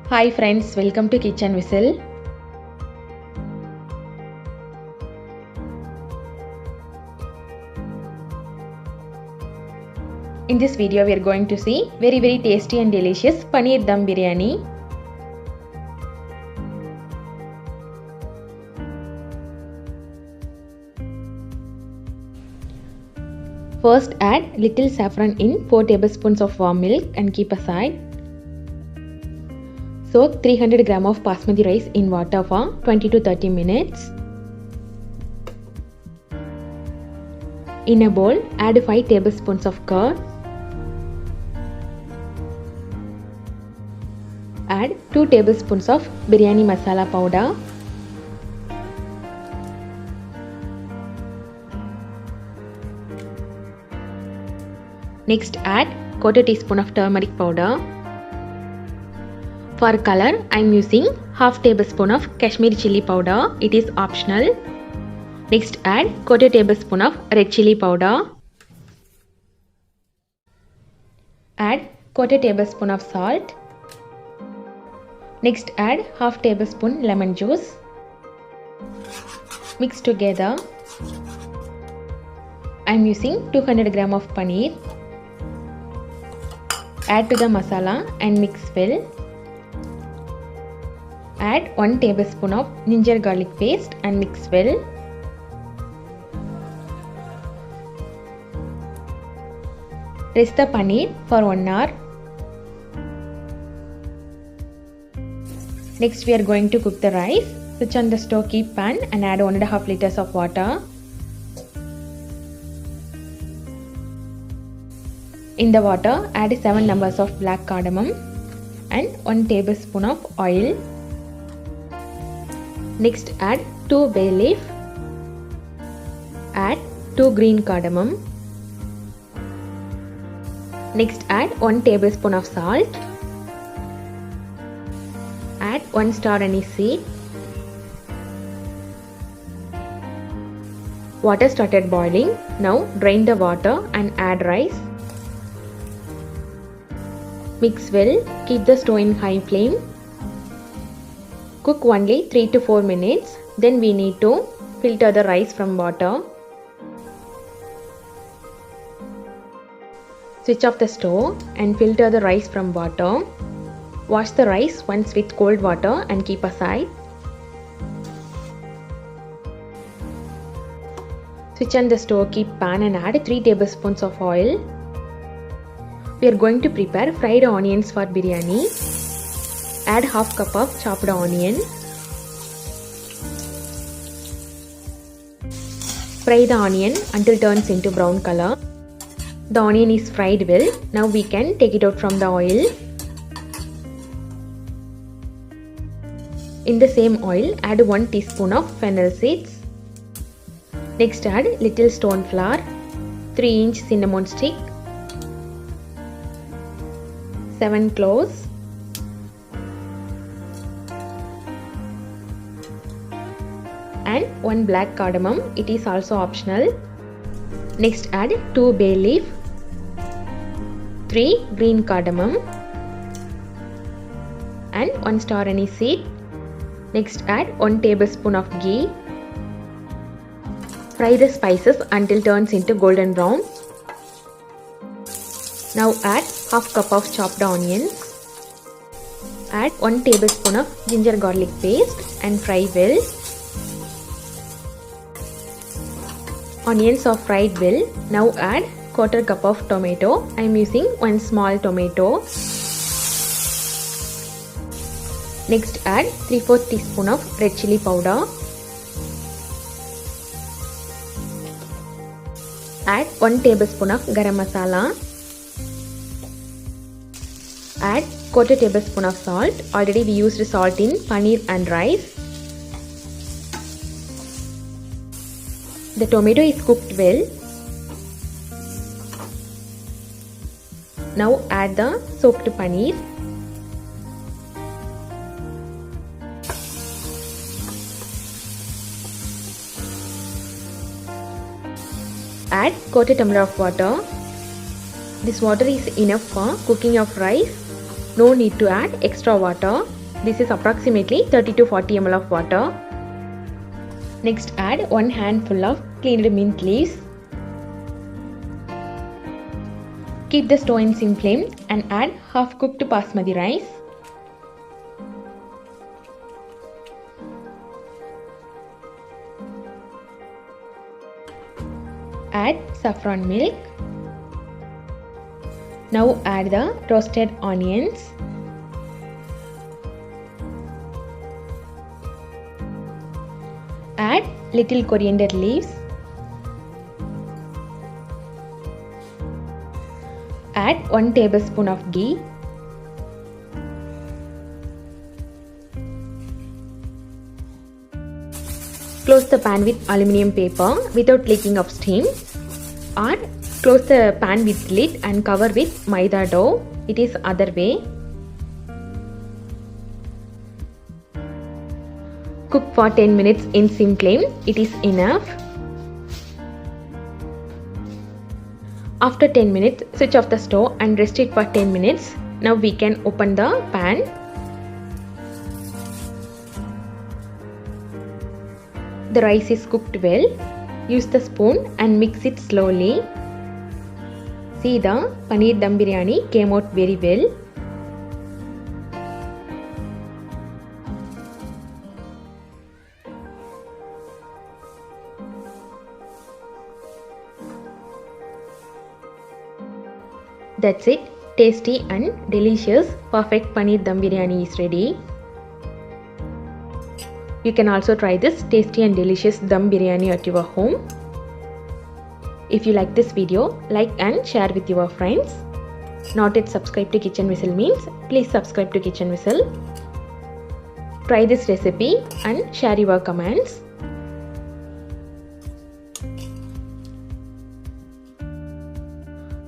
Hi friends, welcome to Kitchen Whistle. In this video we are going to see very tasty and delicious Paneer Dum Biryani. First add little saffron in 4 tablespoons of warm milk and keep aside. Soak 300 gram of basmati rice in water for 20 to 30 minutes. In a bowl, add 5 tablespoons of curd. Add 2 tablespoons of biryani masala powder. Next add quarter teaspoon of turmeric powder. For color, I am using half tablespoon of Kashmiri chili powder. It is optional. Next add quarter tablespoon of red chili powder. Add quarter tablespoon of salt. Next add half tablespoon lemon juice. Mix together. I am using 200 gram of paneer. Add to the masala and mix well. Add 1 tablespoon of ginger garlic paste and mix well. Rest the paneer for 1 hour. Next we are going to cook the rice. Switch on the stove, keep pan and add 1.5 liters of water. In the water, add 7 numbers of black cardamom and 1 tablespoon of oil. Next add 2 bay leaf. Add 2 green cardamom. Next add 1 tablespoon of salt. Add 1 star anise seed. Water started boiling. Now drain the water and add rice. Mix well. Keep the stove in high flame. Cook only 3 to 4 minutes. Then we need to filter the rice from water. Switch off the stove and filter the rice from water. Wash the rice once with cold water and keep aside. Switch on the stove, keep pan and add 3 tablespoons of oil. We are going to prepare fried onions for biryani. Add half cup of chopped onion. Fry the onion until it turns into brown color. The onion is fried well. Now we can take it out from the oil. In the same oil, add 1 teaspoon of fennel seeds. Next add little stone flour, 3-inch cinnamon stick, 7 cloves, and 1 black cardamom. It is also optional. Next add 2 bay leaf, 3 green cardamom and 1 star anise seed. Next add 1 tablespoon of ghee. Fry the spices until it turns into golden brown. Now add half cup of chopped onions. Add 1 tablespoon of ginger garlic paste and fry well. Onions are fried well. Now add quarter cup of tomato. I am using 1 small tomato. Next add 3/4 teaspoon of red chili powder. Add 1 tablespoon of garam masala. Add quarter tablespoon of salt. Already we used salt in paneer and rice. The tomato is cooked well. Now add the soaked paneer. Add quarter tumbler of water. This water is enough for cooking of rice. No need to add extra water. This is approximately 30 to 40 ml of water. Next add 1 handful of cleaned mint leaves. Keep the stove in sim flame and add half cooked basmati rice. Add saffron milk. Now add the roasted onions. Add little coriander leaves. Add 1 tablespoon of ghee. Close the pan with aluminium paper without leaking of steam, or close the pan with lid and cover with maida dough. It is other way. Cook for 10 minutes in sim flame. It is enough. After 10 minutes, switch off the stove and rest it for 10 minutes. Now we can open the pan. The rice is cooked well. Use the spoon and mix it slowly. See, the paneer dum biryani came out very well. That's it. Tasty and delicious perfect paneer dum biryani is ready. You can also try this tasty and delicious dum biryani at your home. If you like this video, like and share with your friends. Not yet subscribed to Kitchen Whistle means please subscribe to Kitchen Whistle. Try this recipe and share your comments.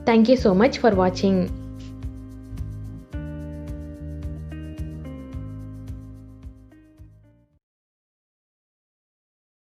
Thank you so much for watching.